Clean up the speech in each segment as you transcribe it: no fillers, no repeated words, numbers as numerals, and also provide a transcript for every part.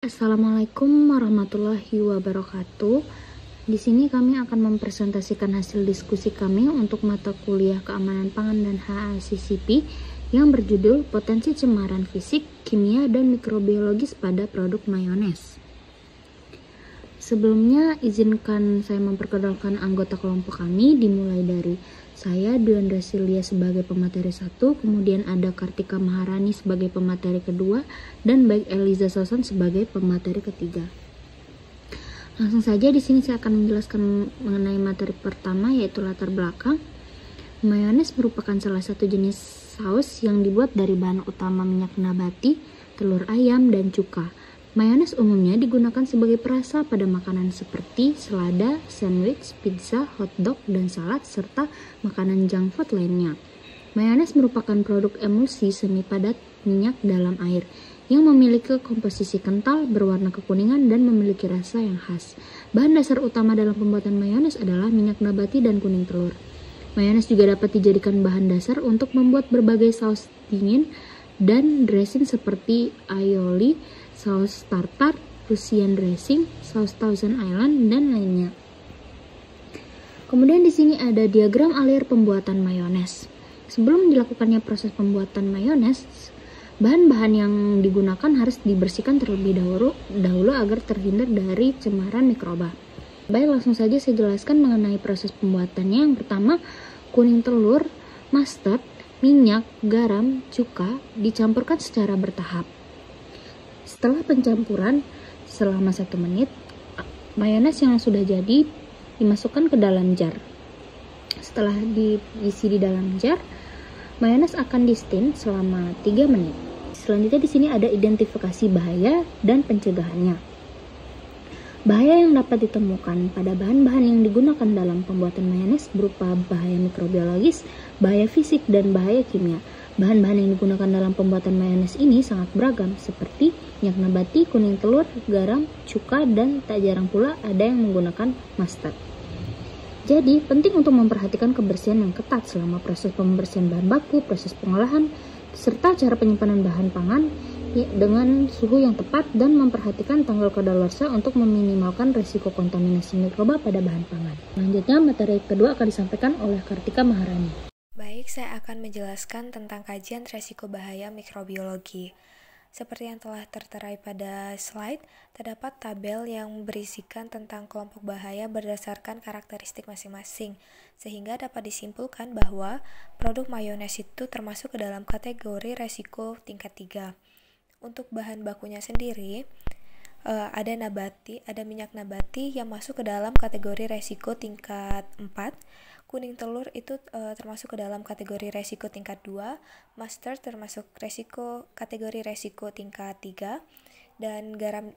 Assalamualaikum warahmatullahi wabarakatuh. Di sini kami akan mempresentasikan hasil diskusi kami untuk mata kuliah Keamanan Pangan dan HACCP yang berjudul Potensi Cemaran Fisik, Kimia, dan Mikrobiologis pada Produk Mayones. Sebelumnya, izinkan saya memperkenalkan anggota kelompok kami, dimulai dari saya, Duandra Silia sebagai pemateri 1, kemudian ada Kartika Maharani sebagai pemateri kedua, dan baik Eliza Sosan sebagai pemateri ketiga. Langsung saja di sini saya akan menjelaskan mengenai materi pertama, yaitu latar belakang. Mayones merupakan salah satu jenis saus yang dibuat dari bahan utama minyak nabati, telur ayam, dan cuka. Mayones umumnya digunakan sebagai perasa pada makanan seperti selada, sandwich, pizza, hotdog, dan salad, serta makanan junk food lainnya. Mayones merupakan produk emulsi semi padat minyak dalam air yang memiliki komposisi kental, berwarna kekuningan, dan memiliki rasa yang khas. Bahan dasar utama dalam pembuatan mayones adalah minyak nabati dan kuning telur. Mayones juga dapat dijadikan bahan dasar untuk membuat berbagai saus dingin dan dressing seperti aioli, saus tartar, Russian dressing, saus Thousand Island, dan lainnya. Kemudian di sini ada diagram alir pembuatan mayones. Sebelum dilakukannya proses pembuatan mayones, bahan-bahan yang digunakan harus dibersihkan terlebih dahulu agar terhindar dari cemaran mikroba. Baik, langsung saja saya jelaskan mengenai proses pembuatannya. Yang pertama, kuning telur, mustard, minyak, garam, cuka dicampurkan secara bertahap. Setelah pencampuran selama 1 menit, mayones yang sudah jadi dimasukkan ke dalam jar. Setelah diisi di dalam jar, mayones akan di-steam selama 3 menit. Selanjutnya di sini ada identifikasi bahaya dan pencegahannya. Bahaya yang dapat ditemukan pada bahan-bahan yang digunakan dalam pembuatan mayones berupa bahaya mikrobiologis, bahaya fisik, dan bahaya kimia. Bahan-bahan yang digunakan dalam pembuatan mayones ini sangat beragam, seperti minyak nabati, kuning telur, garam, cuka, dan tak jarang pula ada yang menggunakan mustard. Jadi, penting untuk memperhatikan kebersihan yang ketat selama proses pembersihan bahan baku, proses pengolahan, serta cara penyimpanan bahan pangan dengan suhu yang tepat, dan memperhatikan tanggal kadaluarsa untuk meminimalkan risiko kontaminasi mikroba pada bahan pangan. Selanjutnya, materi kedua akan disampaikan oleh Kartika Maharani. Baik, saya akan menjelaskan tentang kajian resiko bahaya mikrobiologi. Seperti yang telah tertera pada slide, terdapat tabel yang berisikan tentang kelompok bahaya berdasarkan karakteristik masing-masing, sehingga dapat disimpulkan bahwa produk mayones itu termasuk ke dalam kategori resiko tingkat 3. Untuk bahan bakunya sendiri, ada minyak nabati yang masuk ke dalam kategori resiko tingkat 4. Kuning telur itu termasuk ke dalam kategori resiko tingkat 2, mustard termasuk kategori resiko tingkat 3, dan garam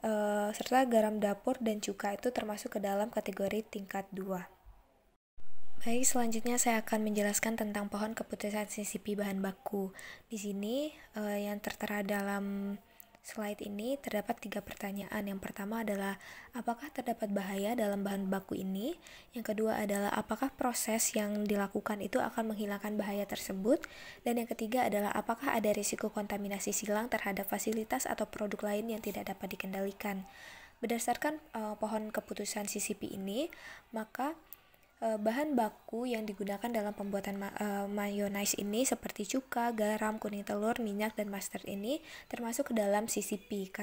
serta garam dapur dan cuka itu termasuk ke dalam kategori tingkat 2. Baik, selanjutnya saya akan menjelaskan tentang pohon keputusan CCP bahan baku. Di sini yang tertera dalam slide ini terdapat 3 pertanyaan. Yang pertama adalah, apakah terdapat bahaya dalam bahan baku ini? Yang kedua adalah, apakah proses yang dilakukan itu akan menghilangkan bahaya tersebut? Dan yang ketiga adalah, apakah ada risiko kontaminasi silang terhadap fasilitas atau produk lain yang tidak dapat dikendalikan? Berdasarkan pohon keputusan CCP ini, maka bahan baku yang digunakan dalam pembuatan mayonnaise ini seperti cuka, garam, kuning telur, minyak, dan mustard ini termasuk ke dalam CCP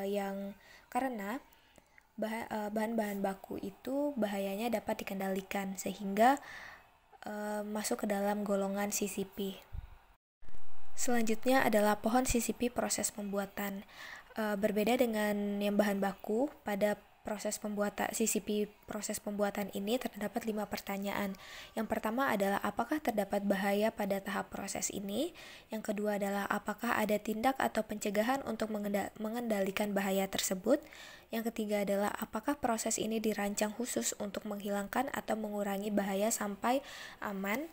yang karena bahan-bahan baku itu bahayanya dapat dikendalikan sehingga masuk ke dalam golongan CCP. Selanjutnya adalah pohon CCP proses pembuatan. Berbeda dengan yang bahan baku, pada proses pembuatan ini terdapat 5 pertanyaan. Yang pertama adalah, apakah terdapat bahaya pada tahap proses ini? Yang kedua adalah, apakah ada tindak atau pencegahan untuk mengendalikan bahaya tersebut? Yang ketiga adalah, apakah proses ini dirancang khusus untuk menghilangkan atau mengurangi bahaya sampai aman?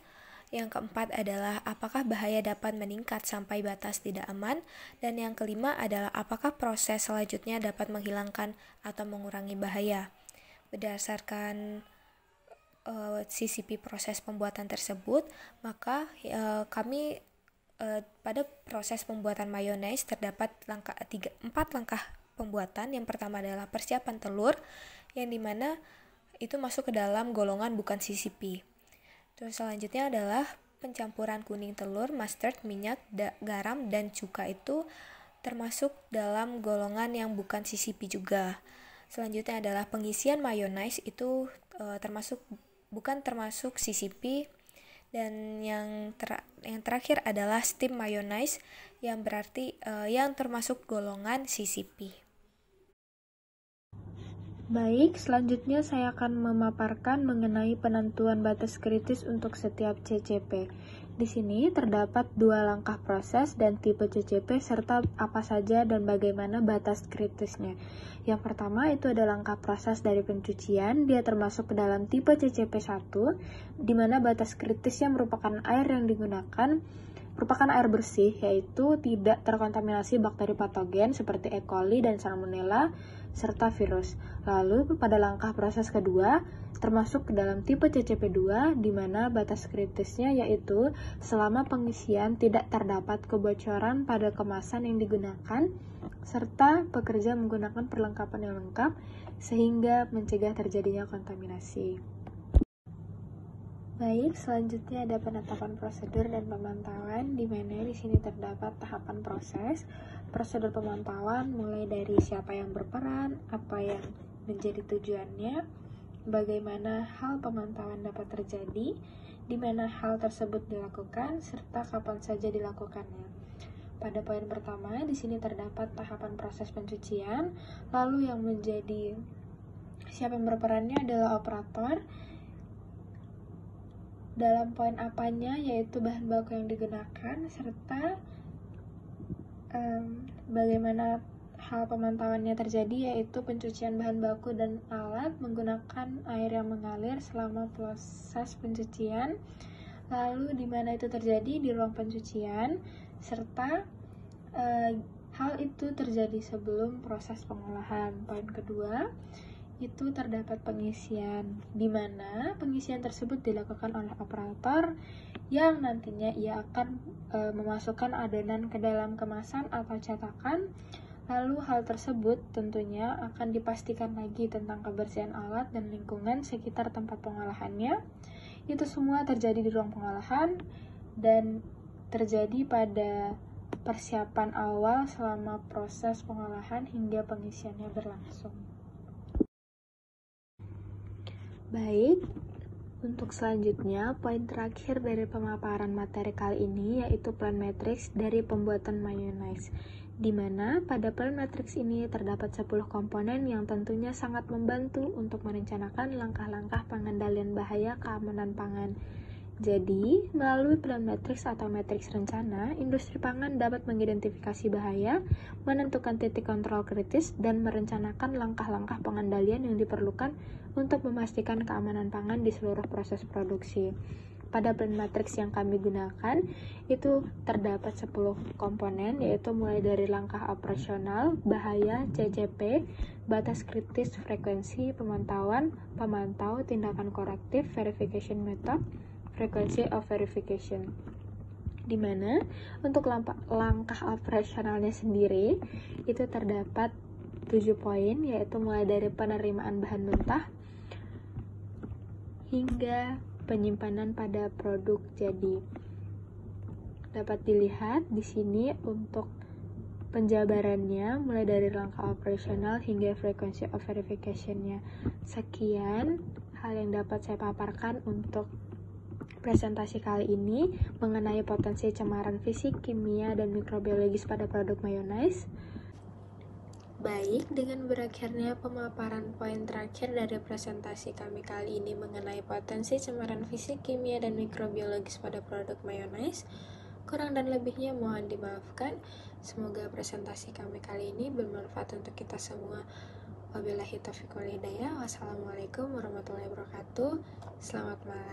Yang keempat adalah, apakah bahaya dapat meningkat sampai batas tidak aman? Dan yang kelima adalah, apakah proses selanjutnya dapat menghilangkan atau mengurangi bahaya? Berdasarkan CCP proses pembuatan tersebut, maka pada proses pembuatan mayones terdapat 4 langkah pembuatan. Yang pertama adalah persiapan telur, yang dimana itu masuk ke dalam golongan bukan CCP. Terus selanjutnya adalah pencampuran kuning telur, mustard, minyak, garam, dan cuka itu termasuk dalam golongan yang bukan CCP juga. Selanjutnya adalah pengisian mayonnaise itu bukan termasuk CCP. Dan yang terakhir adalah steam mayonnaise yang berarti yang termasuk golongan CCP. Baik, selanjutnya saya akan memaparkan mengenai penentuan batas kritis untuk setiap CCP. Di sini terdapat 2 langkah proses dan tipe CCP serta apa saja dan bagaimana batas kritisnya. Yang pertama itu ada langkah proses dari pencucian, dia termasuk ke dalam tipe CCP 1, di mana batas kritisnya merupakan air yang digunakan merupakan air bersih, yaitu tidak terkontaminasi bakteri patogen seperti E. coli dan Salmonella, serta virus. Lalu pada langkah proses kedua, termasuk ke dalam tipe CCP2, di mana batas kritisnya yaitu selama pengisian tidak terdapat kebocoran pada kemasan yang digunakan, serta pekerja menggunakan perlengkapan yang lengkap, sehingga mencegah terjadinya kontaminasi. Baik, selanjutnya ada penetapan prosedur dan pemantauan, di mana di sini terdapat tahapan proses. Prosedur pemantauan mulai dari siapa yang berperan, apa yang menjadi tujuannya, bagaimana hal pemantauan dapat terjadi, di mana hal tersebut dilakukan, serta kapan saja dilakukannya. Pada poin pertama, di sini terdapat tahapan proses pencucian, lalu yang menjadi siapa yang berperannya adalah operator. Dalam poin apanya, yaitu bahan baku yang digunakan, serta bagaimana hal pemantauannya terjadi, yaitu pencucian bahan baku dan alat menggunakan air yang mengalir selama proses pencucian, lalu di mana itu terjadi di ruang pencucian, serta hal itu terjadi sebelum proses pengolahan. Poin kedua, itu terdapat pengisian, di mana pengisian tersebut dilakukan oleh operator yang nantinya ia akan memasukkan adonan ke dalam kemasan atau cetakan. Lalu hal tersebut tentunya akan dipastikan lagi tentang kebersihan alat dan lingkungan sekitar tempat pengolahannya. Itu semua terjadi di ruang pengolahan dan terjadi pada persiapan awal selama proses pengolahan hingga pengisiannya berlangsung. Baik, untuk selanjutnya, poin terakhir dari pemaparan materi kali ini yaitu plan matrix dari pembuatan mayonnaise, di mana pada plan matrix ini terdapat 10 komponen yang tentunya sangat membantu untuk merencanakan langkah-langkah pengendalian bahaya keamanan pangan. Jadi, melalui plan matrix atau matriks rencana, industri pangan dapat mengidentifikasi bahaya, menentukan titik kontrol kritis, dan merencanakan langkah-langkah pengendalian yang diperlukan untuk memastikan keamanan pangan di seluruh proses produksi. Pada plan matrix yang kami gunakan, itu terdapat 10 komponen, yaitu mulai dari langkah operasional, bahaya, CCP, batas kritis, frekuensi, pemantauan, pemantau, tindakan korektif, verification method, frequency of verification, di mana untuk langkah operasionalnya sendiri itu terdapat 7 poin, yaitu mulai dari penerimaan bahan mentah hingga penyimpanan pada produk jadi. Dapat dilihat di sini untuk penjabarannya mulai dari langkah operasional hingga frequency of verification-nya. Sekian hal yang dapat saya paparkan untuk presentasi kali ini mengenai potensi cemaran fisik, kimia, dan mikrobiologis pada produk mayonnaise. Baik, dengan berakhirnya pemaparan poin terakhir dari presentasi kami kali ini mengenai potensi cemaran fisik, kimia, dan mikrobiologis pada produk mayonnaise, kurang dan lebihnya mohon dimaafkan. Semoga presentasi kami kali ini bermanfaat untuk kita semua. Wabillahi taufiq wal hidayah. Wassalamualaikum warahmatullahi wabarakatuh. Selamat malam.